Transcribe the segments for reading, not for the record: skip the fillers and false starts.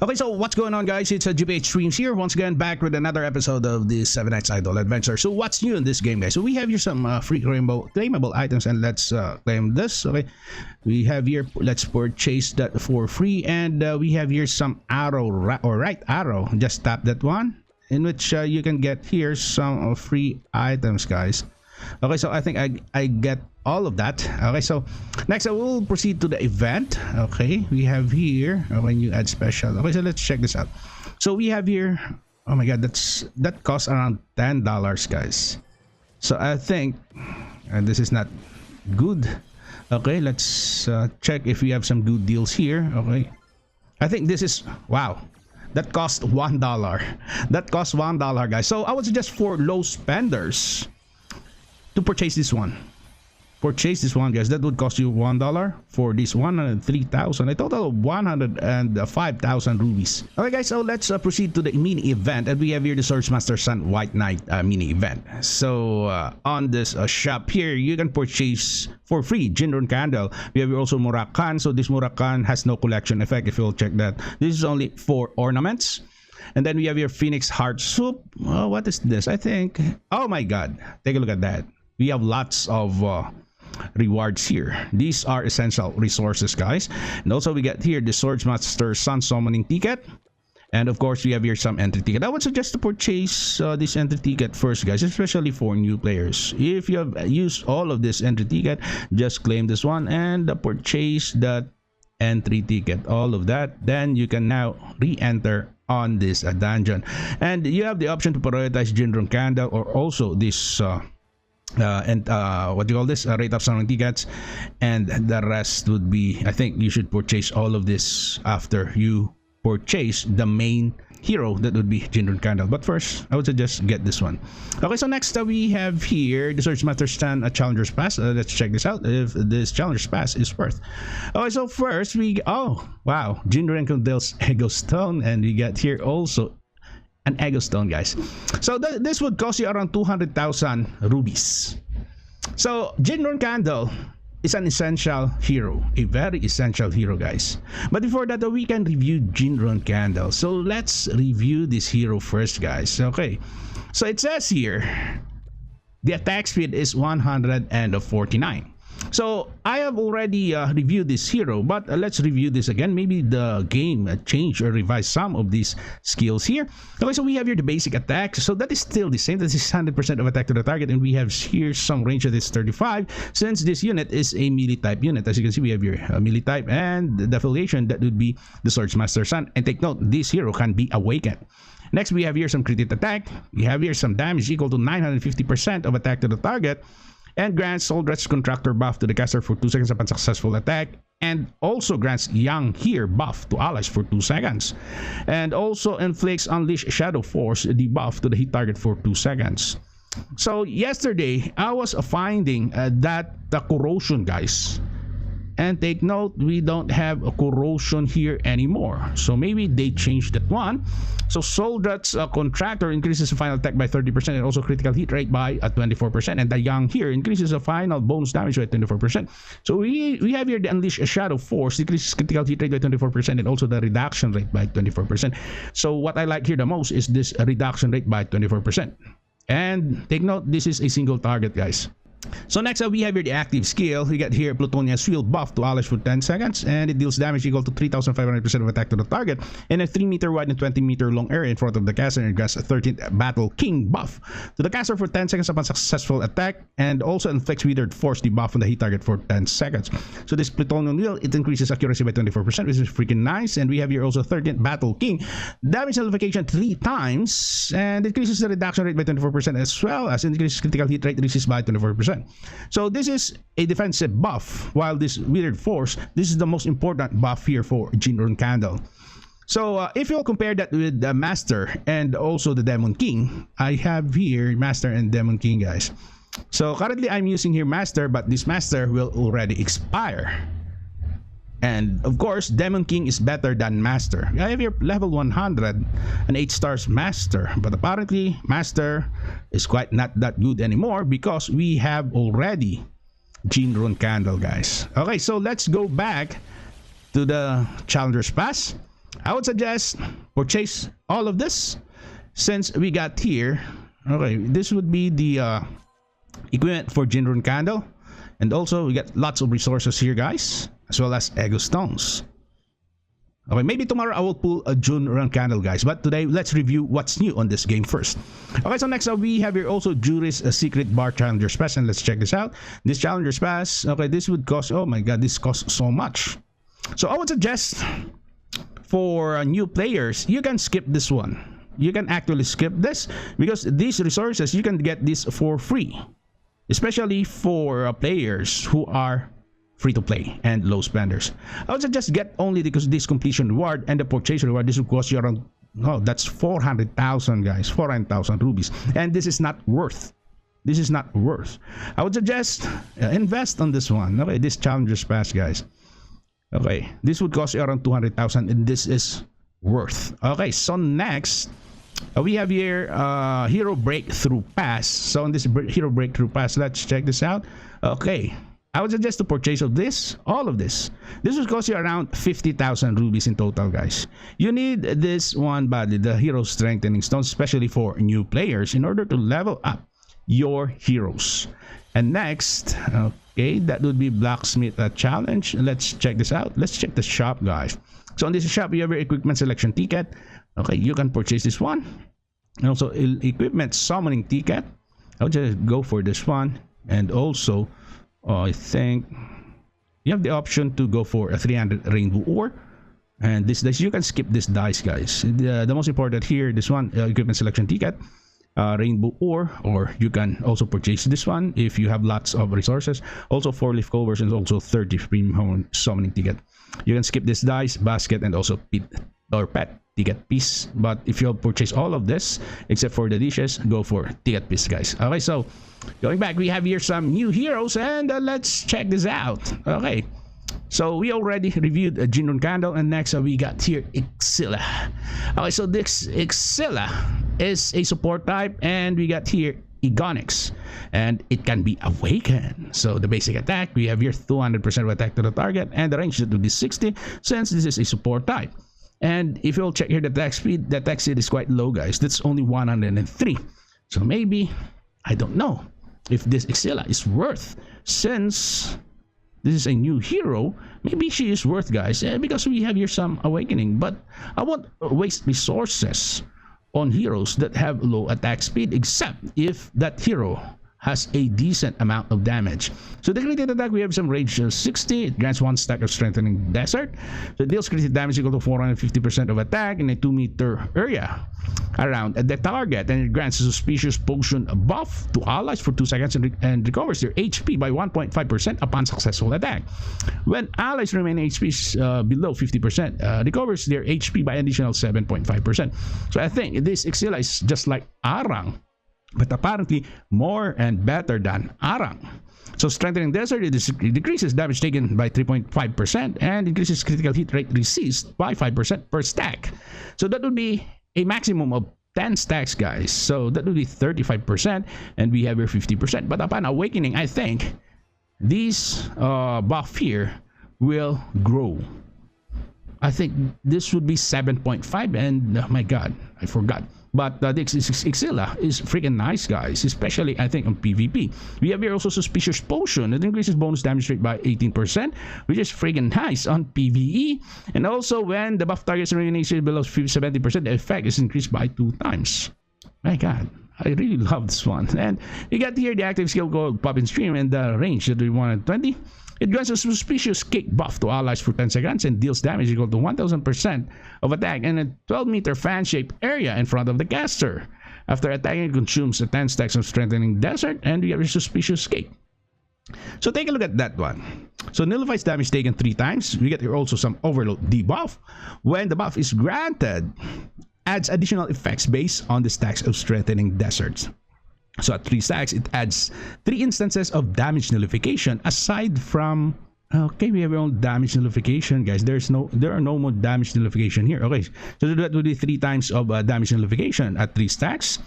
Okay, so what's going on, guys? It's a GPH Streams here once again, back with another episode of the 7 Nights Idol Adventure. So what's new in this game, guys? So we have here some free claimable items, and let's claim this. Okay, we have here, let's purchase that for free, and we have here some arrow or right arrow. Just tap that one, in which you can get here some free items, guys. Okay, so I think I get all of that. Okay, so next I will proceed to the event. Okay, we have here when you add special. Okay, so let's check this out. So we have here, oh my god, that costs around $10, guys. So I think this is not good. Okay, let's check if we have some good deals here. Okay, I think this is, wow, that cost $1. That costs $1, guys. So I would suggest for low spenders to purchase this one. Purchase this one, guys. That would cost you $1 for this 103,000, a total of 105,000 rubies. Okay, guys, so let's proceed to the mini event, and we have here the Swordsmaster Sun White Knight mini event. So on this shop here, you can purchase for free Jinrun Candle. We have here also Murakan. So this Murakan has no collection effect, if you'll check that. This is only for ornaments. And then we have your Phoenix Heart Soup. Oh, what is this? I think, oh my god, take a look at that. We have lots of rewards here. These are essential resources, guys. And also we get here the Swordsmaster Sun Summoning Ticket. And of course we have here some entry ticket. I would suggest to purchase this entry ticket first, guys, especially for new players. If you have used all of this entry ticket, just claim this one and purchase that entry ticket, all of that. Then you can now re-enter on this dungeon. And you have the option to prioritize Jinrun Candle or also this what do you call this, rate of summoning tickets, and the rest would be, I think you should purchase all of this after you purchase the main hero, that would be Jinrun Candle. But first I would suggest get this one. Okay, so next we have here the Swordsmaster Stand a Challenger's Pass. Let's check this out, if this Challenger's Pass is worth. Okay, so first we, oh wow, Jinrun Candle's Ego Stone, and we get here also an Ego Stone, guys. So this would cost you around 200,000 rubies. So Jinrun Candle is an essential hero, a very essential hero, guys. But before that, we can review Jinrun Candle. So let's review this hero first, guys. Okay, so it says here the attack speed is 149. So I have already reviewed this hero, but let's review this again. Maybe the game changed or revised some of these skills here. Okay, so we have here the basic attack. So that is still the same. That is 100% of attack to the target, and we have here some range that is 35. Since this unit is a melee type unit, as you can see, we have here a melee type, and the affiliation that would be the Swordsmaster Sun. And take note, this hero can be awakened. Next, we have here some crit attack. We have here some damage equal to 950% of attack to the target, and grants Soldret's Contractor buff to the caster for 2 seconds upon successful attack, and also grants Young Here buff to allies for 2 seconds, and also inflicts Unleash Shadow Force debuff to the hit target for 2 seconds. So yesterday I was finding that the corrosion, guys, and take note, we don't have a corrosion here anymore, so maybe they changed that one. So Soldret's Contractor increases the final attack by 30% and also critical hit rate by 24%, and the Young Here increases the final bonus damage by 24%. So we have here the Unleash Shadow Force, decreases critical hit rate by 24% and also the reduction rate by 24%. So what I like here the most is this reduction rate by 24%. And take note, this is a single target, guys. So next up we have here the active skill. We got here Plutonia's Shield buff to allies for 10 seconds, and it deals damage equal to 3,500% of attack to the target in a 3-meter wide and 20-meter long area in front of the caster, and it grants a 13th Battle King buff to the caster for 10 seconds upon successful attack, and also inflicts Withered Force debuff on the hit target for 10 seconds. So this Plutonian wheel, it increases accuracy by 24%, which is freaking nice. And we have here also 13th Battle King, damage nullification 3 times, and it increases the reduction rate by 24%, as well as increases critical hit rate reduces by 24%. So this is a defensive buff, while this Withered Force, this is the most important buff here for Jinrun Candle. So if you'll compare that with the Master and also the Demon King, I have here Master and Demon King, guys. So currently I'm using here Master, but this Master will already expire. And of course, Demon King is better than Master. I have here level 100 and 8 stars Master, but apparently Master is quite not that good anymore because we have already Jinrun Candle, guys. Okay, so let's go back to the Challenger's Pass. I would suggest purchase all of this since we got here. Okay, this would be the equipment for Jinrun Candle, and also we got lots of resources here, guys, as well as Ego Stones. Okay, maybe tomorrow I will pull a Jinrun Candle, guys, but today let's review what's new on this game first. Okay, so next up we have here also Jury's Secret Bar Challenger's Pass, and let's check this out. This Challenger's Pass, okay, this would cost, oh my god, this costs so much. So I would suggest for new players, you can skip this one. You can actually skip this because these resources, you can get this for free, especially for players who are free to play and low spenders. I would suggest get only because this completion reward and the purchase reward. This will cost you around, oh, that's 400,000, guys, 400,000 rubies, and this is not worth. This is not worth. I would suggest invest on this one. Okay, this Challenger's Pass, guys. Okay, this would cost you around 200,000, and this is worth. Okay, so next we have here Hero Breakthrough Pass. So on this Hero Breakthrough Pass, let's check this out. Okay, I would suggest the purchase of this, all of this. This will cost you around 50,000 rubies in total, guys. You need this one badly, the Hero Strengthening Stones, especially for new players, in order to level up your heroes. And next, okay, that would be Blacksmith Challenge. Let's check this out. Let's check the shop, guys. So on this shop, you have your equipment selection ticket. Okay, you can purchase this one. And also equipment summoning ticket. I'll just go for this one. And also, I think you have the option to go for a 300 rainbow ore, and this dice, you can skip this dice, guys. The most important here, this one, equipment selection ticket, rainbow ore, or you can also purchase this one if you have lots of resources. Also 4 leaf clovers and also 30 premium summoning ticket. You can skip this dice, basket, and also pet ticket piece. But if you purchase all of this except for the dishes, go for ticket piece, guys. Okay, so going back, we have here some new heroes, and let's check this out. Okay, so we already reviewed a Jinrun Candle, and next we got here ECILA. Okay, so this ECILA is a support type, and we got here Egonics, and it can be awakened. So the basic attack, we have here 200% of attack to the target, and the range to be 60 since this is a support type. And if you'll check here the attack speed is quite low, guys. That's only 103. So maybe, I don't know if this ECILA is worth, since this is a new hero. Maybe she is worth, guys, because we have here some awakening. But I won't waste resources on heroes that have low attack speed, except if that hero has a decent amount of damage. So the crit attack, we have some range 60. It grants 1 stack of Strengthening Desert. So it deals crit damage equal to 450% of attack in a 2-meter area around the target, and it grants a Suspicious Potion buff to allies for 2 seconds and recovers their HP by 1.5% upon successful attack. When allies remain HP below 50%, recovers their HP by additional 7.5%. So I think this ECILA is just like Arang, but apparently more and better than Arang. So Strengthening Desert, it decreases damage taken by 3.5% and increases critical hit rate resist by 5% per stack. So that would be a maximum of 10 stacks, guys. So that would be 35%, and we have here 50%. But upon awakening, I think these buff here will grow. I think this would be 7.5, and oh my god, I forgot. But the ECILA is freaking nice, guys, especially I think on PvP. We have here also Suspicious Potion. It increases bonus damage rate by 18%, which is freaking nice on PvE. And also when the buff targets remain below 70%, the effect is increased by 2 times. My god, I really love this one. And you got here the active skill called Pop and Stream, and the range that we want 20. It grants a Suspicious Kick buff to allies for 10 seconds and deals damage equal to 1000% of attack in a 12-meter fan-shaped area in front of the caster. After attacking, it consumes 10 stacks of Strengthening Desert, and we have a Suspicious Kick. So take a look at that one. So nullifies damage taken 3 times. We get here also some Overload debuff. When the buff is granted, adds additional effects based on the stacks of Strengthening Deserts. So at 3 stacks, it adds 3 instances of damage nullification aside from. Okay, we have our own damage nullification, guys. There are no more damage nullification here. Okay, so that would be 3 times of damage nullification at 3 stacks.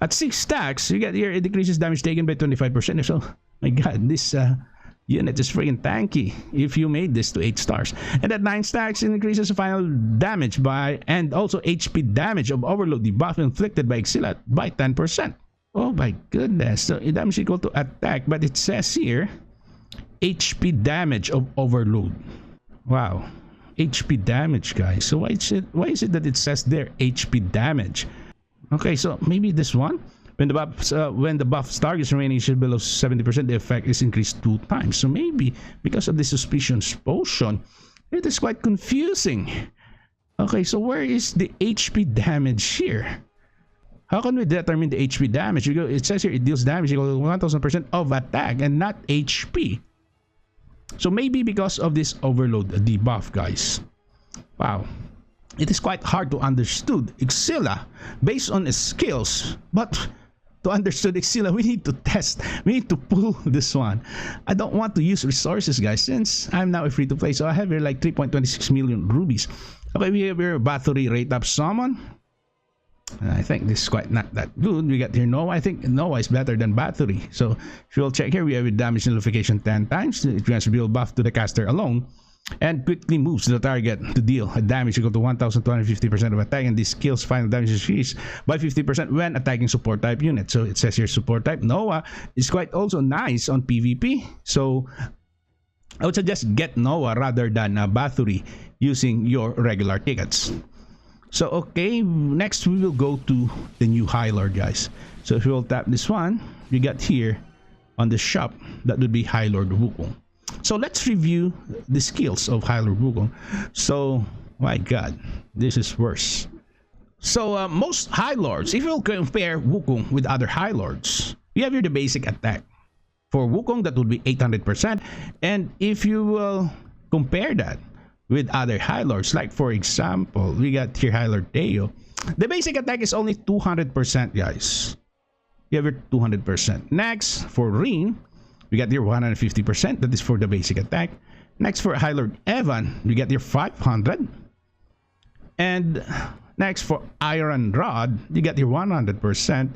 At 6 stacks, you get here it decreases damage taken by 25%. So, my god, this unit is freaking tanky if you made this to 8 stars. And at 9 stacks, it increases the final damage by and also HP damage of overload debuff inflicted by ECILA by 10%. Oh my goodness. So damage equal to attack, but it says here HP damage of overload. Wow. HP damage, guys. So why is it that it says there HP damage? Okay, so maybe this one. When the buff's target's remaining shield below 70%, the effect is increased 2 times. So maybe because of the suspicions potion, it is quite confusing. Okay, so where is the HP damage here? How can we determine the HP damage? It says here it deals damage equal to 1000% of attack and not HP. So maybe because of this overload debuff, guys. Wow. It is quite hard to understand ECILA based on its skills, but to understand ECILA, we need to test. We need to pull this one. I don't want to use resources, guys, since I'm now a free-to-play. So I have here like 3.26 million rubies. Okay, we have here battery rate up summon. I think this is quite not that good. We got here Noah. I think Noah is better than battery. So if you'll check here, we have a damage nullification 10 times. It grants build buff to the caster alone. And quickly moves the target to deal a damage equal to 1250% of attack, and this skill's final damage is increased by 50% when attacking support type unit. So it says here support type Noah is quite also nice on PvP. So I would suggest get Noah rather than Bathory using your regular tickets. So okay, next we will go to the new HIGHLORD, guys. So if you will tap this one, you got here on the shop, that would be HIGHLORD WUKONG. So let's review the skills of HIGHLORD WUKONG. So, my god, this is worse. So, most HIGHLORDs, if you will compare WUKONG with other HIGHLORDs, you have here the basic attack. For WUKONG, that would be 800%. And if you will compare that with other HIGHLORDs, like for example, we got here HIGHLORD Teo, the basic attack is only 200%, guys. You have your 200%. Next, for Rin, we got here 150%. That is for the basic attack. Next, for HIGHLORD Evan, we get here 500. And next, for Iron Rod, you get here 100%.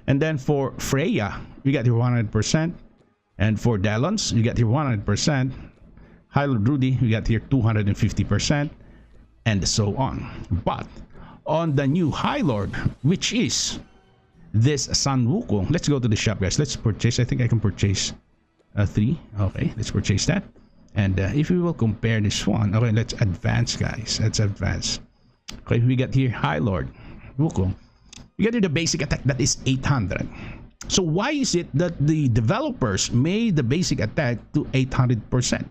And then for Freya, you get here 100%. And for Dalons, you get here 100%. HIGHLORD Rudy, we got here 250%. And so on. But on the new HIGHLORD, which is this Sun Wukong, let's go to the shop, guys. Let's purchase. I think I can purchase 3. Okay, let's purchase that. And if we will compare this one, okay, let's advance, guys. Let's advance. Okay, we got here HIGHLORD WUKONG. We got here the basic attack, that is 800. So why is it that the developers made the basic attack to 800%?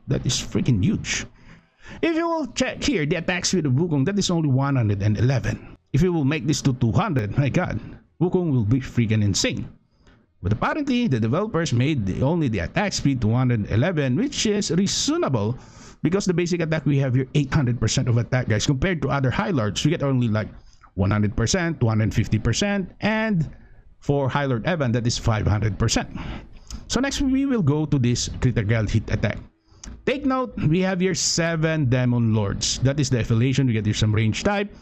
That is freaking huge. If you will check here the attack speed of WUKONG, that is only 111. If you will make this to 200, my god, WUKONG will be freaking insane. But apparently, the developers made only the attack speed to 111, which is reasonable because the basic attack we have here 800% of attack, guys. Compared to other HIGHLORDs, we get only like 100%, 250%, and for HIGHLORD Evan, that is 500%. So next, we will go to this critical hit attack. Take note, we have here 7 Demon Lords. That is the affiliation. We get here some range type.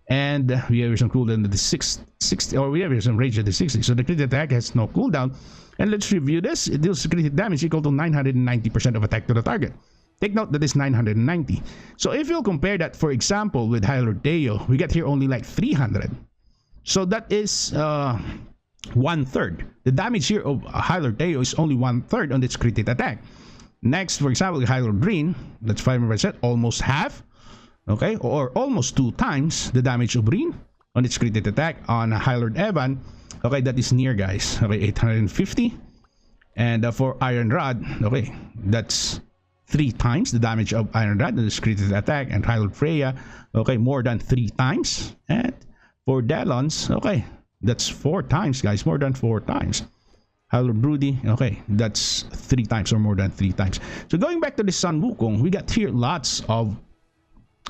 And we have some cooldown at the 60, or we have some range at the 60. So the crit attack has no cooldown. And let's review this. It deals crit damage equal to 990% of attack to the target. Take note that is 990. So if you'll compare that, for example, with HIGHLORD Teo, we get here only like 300. So that is 1/3. The damage here of HIGHLORD Teo is only 1/3 on its crit attack. Next, for example, HIGHLORD Rin, that's 500%, almost half. Okay, or almost 2 times the damage of Rin on its crit attack. On HIGHLORD Evan, okay, that is near, guys. Okay, 850. And for Iron Rod, okay, that's 3 times the damage of Iron Rod on its crit attack. And HIGHLORD Freya, okay, more than 3 times. And for Dalons, okay, that's 4 times, guys, more than 4 times. HIGHLORD Broody, okay, that's 3 times or more than 3 times. So going back to the Sun Wukong, we got here lots of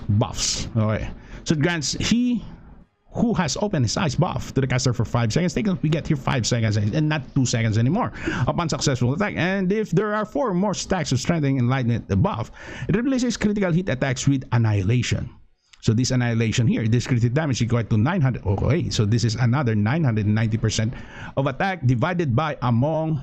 buffs. Okay, so it grants he who has opened his eyes buff to the caster for 5 seconds. Take note, we get here 5 seconds and not 2 seconds anymore upon successful attack. And if there are 4 more stacks of strengthening enlightenment buff, it replaces critical hit attacks with annihilation. So this annihilation here, this critical damage equal to 900. Okay, so this is another 990% of attack divided by among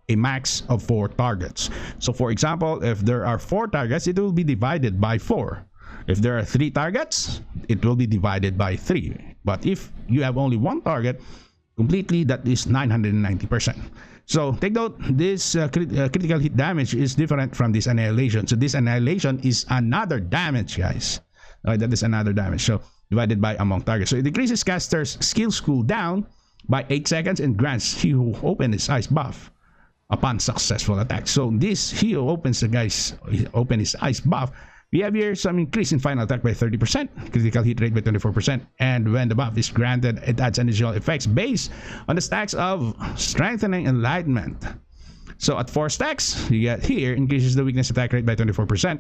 a max of 4 targets. So for example, if there are 4 targets, it will be divided by 4. If there are 3 targets, it will be divided by 3. But if you have only 1 target, completely, that is 990%. So take note, this critical hit damage is different from this annihilation. So this annihilation is another damage, guys. That is another damage. So divided by among targets. So it decreases caster's skills cooldown by 8 seconds and grants he who opened his eyes buff upon successful attack. So this, he who opens the guys open his eyes buff, we have here some increase in final attack by 30%, critical hit rate by 24%, and when the buff is granted, it adds additional effects based on the stacks of Strengthening Enlightenment. So at 4 stacks, you get here, increases the weakness attack rate by 24%.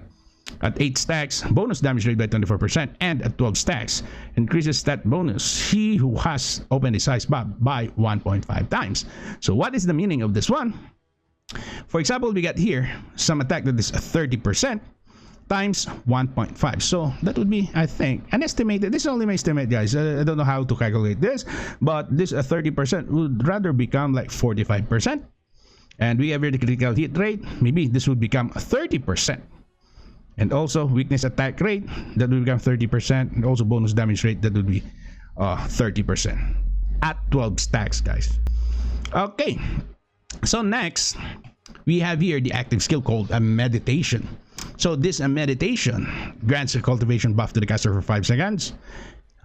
At 8 stacks, bonus damage rate by 24%, and at 12 stacks, increases stat bonus, he who has opened his eyes buff, by 1.5 times. So what is the meaning of this one? For example, we got here some attack that is 30%, times 1.5. So that would be, I think, an estimated, this is only my estimate, guys. I don't know how to calculate this, but this 30% would rather become like 45%. And we have here the critical hit rate, maybe this would become 30%. And also weakness attack rate, that would become 30%, and also bonus damage rate, that would be 30% at 12 stacks, guys. Okay, so next we have here the active skill called a meditation. So this meditation grants a cultivation buff to the caster for 5 seconds.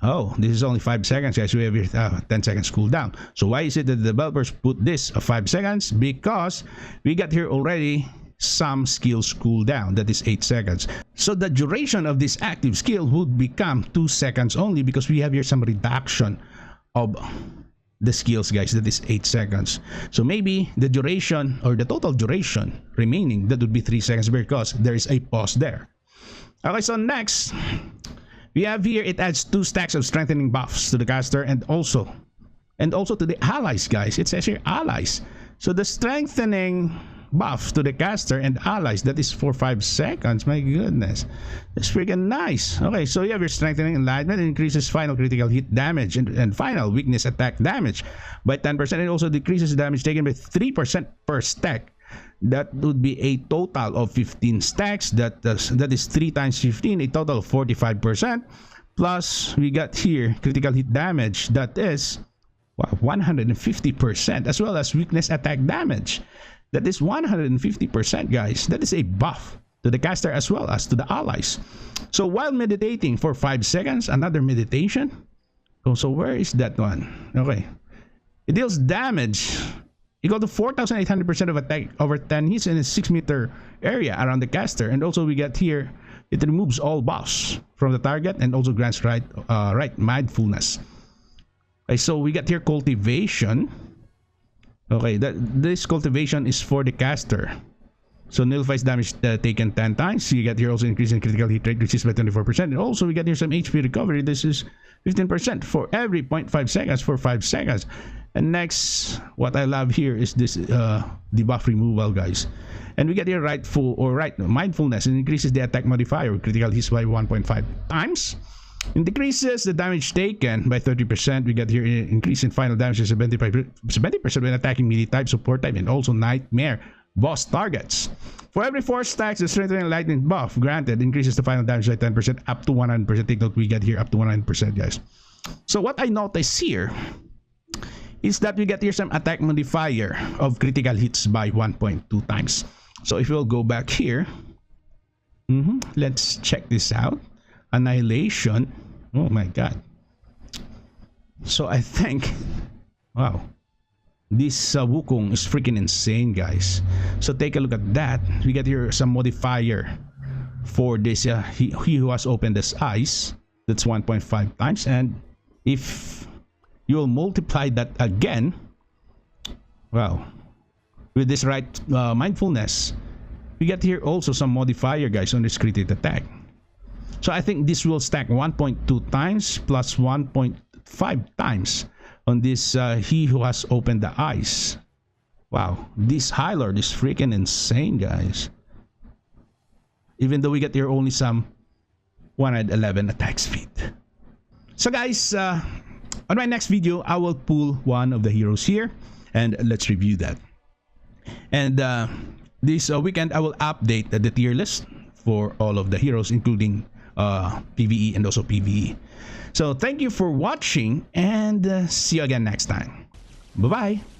Oh, this is only 5 seconds, guys. We have here 10 seconds cooldown. So why is it that the developers put this 5 seconds? Because we got here already some skills cooldown, that is 8 seconds. So the duration of this active skill would become 2 seconds only, because we have here some reduction of the skills, guys, that is 8 seconds. So maybe the duration, or the total duration remaining, that would be 3 seconds, because there is a pause there. Okay, so next we have here, it adds 2 stacks of strengthening buffs to the caster, and also to the allies, guys. It says here allies. So the strengthening buff to the caster and allies, that is for 5 seconds. My goodness, that's freaking nice. Okay, so you have your Strengthening Enlightenment, increases final critical hit damage and final weakness attack damage by 10%. It also decreases damage taken by 3% per stack. That would be a total of 15 stacks. That is 3 times 15, a total of 45%. Plus we got here critical hit damage, that is 150%, as well as weakness attack damage. That is 150%, guys. That is a buff to the caster as well as to the allies. So while meditating for 5 seconds, another meditation. So where is that one? Okay. It deals damage equal to 4,800% of attack over 10 hits in a 6-meter area around the caster. And also we get here, it removes all buffs from the target and also grants right mindfulness. Okay, so we got here cultivation. Okay, this cultivation is for the caster. So nullifies damage taken 10 times. You get here also increase in critical hit rate, which is by 24%. And also we get here some HP recovery. This is 15% for every 0.5 seconds for 5 seconds. And next, what I love here is this debuff removal, guys. And we get here mindfulness, and increases the attack modifier with critical hits by 1.5 times. It decreases the damage taken by 30%. We get here increase in final damage is 70% when attacking melee type, support type, and also nightmare boss targets. For every 4 stacks, the Strengthening Enlightenment buff granted increases the final damage by 10% up to 100%. Take note, we get here up to 100%, guys. So what I notice here is that we get here some attack modifier of critical hits by 1.2 times. So if we'll go back here, let's check this out. Annihilation. Oh my god. So I think, wow, this Wukong is freaking insane, guys. So take a look at that. We get here some modifier for this he who has opened his eyes. That's 1.5 times. And if you'll multiply that again, well, with this mindfulness, we get here also some modifier, guys, on this critical attack. So I think this will stack 1.2 times plus 1.5 times on this he who has opened the eyes. Wow, this HIGHLORD is freaking insane, guys. Even though we get here only some 111 attack speed. So guys, on my next video, I will pull one of the heroes here and let's review that. And this weekend, I will update the tier list for all of the heroes, including PvE and also PvE. So thank you for watching, and see you again next time. Bye-bye.